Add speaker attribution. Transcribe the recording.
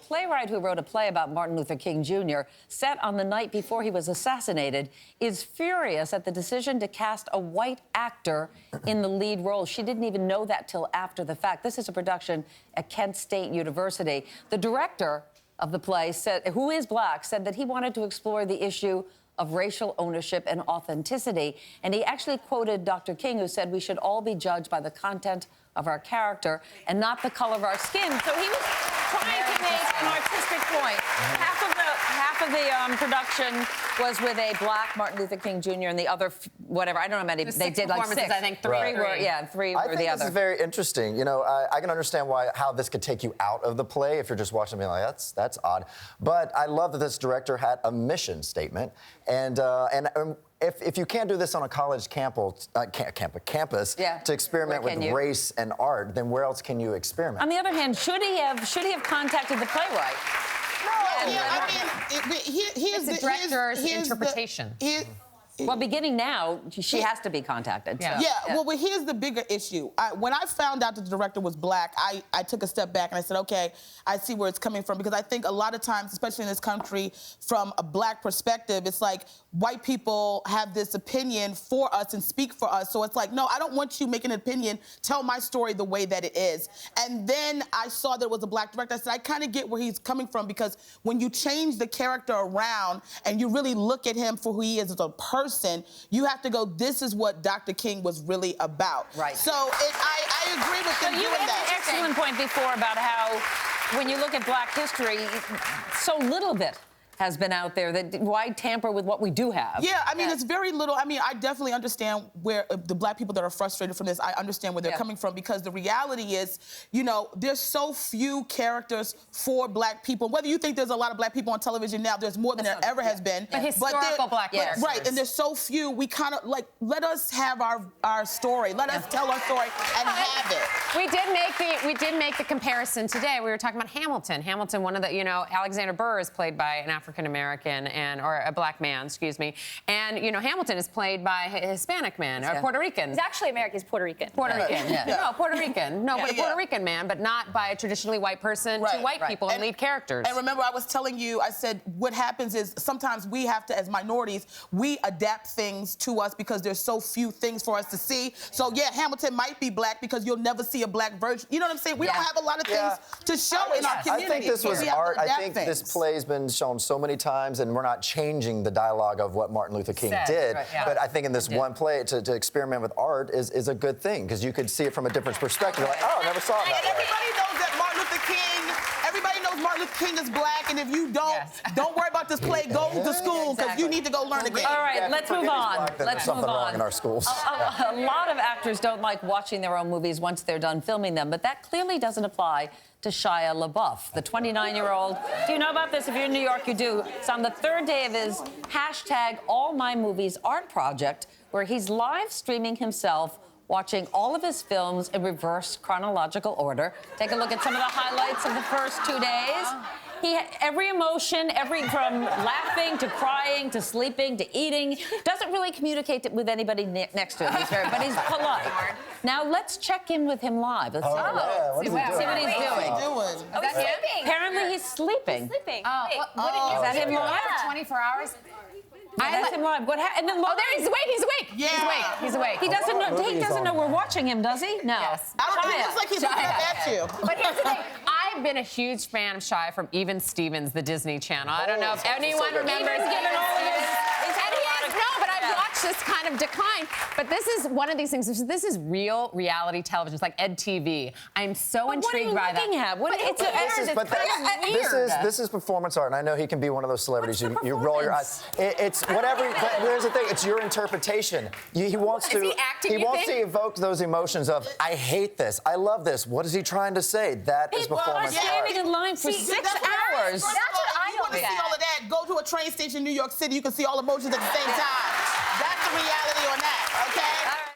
Speaker 1: playwright who wrote a play about Martin Luther King Jr., set on the night before he was assassinated, is furious at the decision to cast a white actor in the lead role. She didn't even know that till after the fact. This is a production at Kent State University. The director of the play, who is black, said that he wanted to explore the issue of racial ownership and authenticity. And he actually quoted Dr. King, who said we should all be judged by the content of our character and not the color of our skin. So he was trying to make an artistic point. Half of the production was with a black Martin Luther King Jr. and the other, whatever, I don't know how many. They did like 6.
Speaker 2: I think 3
Speaker 1: right.
Speaker 2: were,
Speaker 1: yeah, 3
Speaker 3: were
Speaker 1: the other.
Speaker 3: I think this is very interesting. You know, I can understand how this could take you out of the play if you're just watching and being like, that's odd. But I love that this director had a mission statement. And if you can't do this on a college campus to experiment with race and art, then where else can you experiment?
Speaker 1: On the other hand, should he have contacted the playwright?
Speaker 4: No, yeah, I mean, here's
Speaker 2: the director's interpretation.
Speaker 1: Well, beginning now, she has to be contacted.
Speaker 4: Yeah. Well, here's the bigger issue. When I found out that the director was black, I took a step back and I said, okay, I see where it's coming from. Because I think a lot of times, especially in this country, from a black perspective, it's like white people have this opinion for us and speak for us. So it's like, no, I don't want you making an opinion. Tell my story the way that it is. And then I saw that it was a black director. I said, I kind of get where he's coming from, because when you change the character around and you really look at him for who he is as a person, you have to go, this is what Dr. King was really about.
Speaker 1: Right.
Speaker 4: So I agree with him doing that.
Speaker 1: You had an excellent point before about how, when you look at black history, so little bit has been out there. That why tamper with what we do have?
Speaker 4: Yeah, I mean, it's very little. I mean, I definitely understand where the black people that are frustrated from this, I understand where they're coming from, because the reality is, you know, there's so few characters for black people. Whether you think there's a lot of black people on television now, there's more than there ever has been.
Speaker 2: But historical black characters.
Speaker 4: Right, and there's so few, we kind of, like, let us have our story. Let us tell our story and have it.
Speaker 2: We did make the comparison today. We were talking about Hamilton. Hamilton, one of the, you know, Alexander Burr is played by an African-American or a black man, excuse me. And, you know, Hamilton is played by a Hispanic man, or Puerto Rican.
Speaker 5: He's actually American, he's Puerto Rican.
Speaker 2: Puerto Rican, No, Puerto Rican. No, but a Puerto Rican man, but not by a traditionally white person to white people and lead characters.
Speaker 4: And remember, I was telling you, I said, what happens is sometimes we have to, as minorities, we adapt things to us because there's so few things for us to see. So, yeah, Hamilton might be black because you'll never see a black version. You know what I'm saying? We don't have a lot of things to show in our community.
Speaker 3: I think this was art. I think this play's been shown so many times, and we're not changing the dialogue of what Martin Luther King did. But I think in this one play, to experiment with art is a good thing, because you could see it from a different perspective. Like, oh, I never saw it that way.
Speaker 4: Everybody knows that Martin Luther King is black, and if you don't worry about this play, go to school, because you need to go learn again.
Speaker 1: All right, let's move on.
Speaker 3: There's something wrong in our schools.
Speaker 1: A lot of actors don't like watching their own movies once they're done filming them, but that clearly doesn't apply to Shia LaBeouf, the 29-year-old. Do you know about this? If you're in New York, you do. It's on the 3rd day of his #AllMyMovies art project, where he's live streaming himself watching all of his films in reverse chronological order. Take a look at some of the highlights of the first 2 days. Every emotion, from laughing to crying to sleeping to eating, doesn't really communicate with anybody next to him. But he's polite. Now let's check in with him live. Let's see what he's doing.
Speaker 5: Oh, he's sleeping.
Speaker 1: Apparently he's sleeping.
Speaker 5: He's sleeping.
Speaker 1: Is that him live?
Speaker 2: For 24 hours?
Speaker 1: That's him live. What happened?
Speaker 2: Oh, there he's awake. He's awake.
Speaker 4: Yeah.
Speaker 2: He's awake.
Speaker 1: He doesn't know we're watching him, does he? No.
Speaker 2: Yes.
Speaker 4: He looks like he's looking up at you.
Speaker 2: But here's the thing. I've been a huge fan of Shia from Even Stevens, the Disney Channel. I don't know if anyone remembers. No, but I've watched this kind of decline. But this is one of these things. This is real reality television. It's like EdTV. I'm so intrigued by that.
Speaker 3: This is performance art, and I know he can be one of those celebrities. You roll your eyes. It's whatever. But here's the thing. It's your interpretation. He wants to. He wants to evoke those emotions of, I hate this. I love this. What is he trying to say? That is performance art.
Speaker 1: Standing in line for 6 hours.
Speaker 5: That's what I
Speaker 4: want to see all of that. Go to a train station in New York City. You can see all emotions at the same time. That's the reality on that, okay?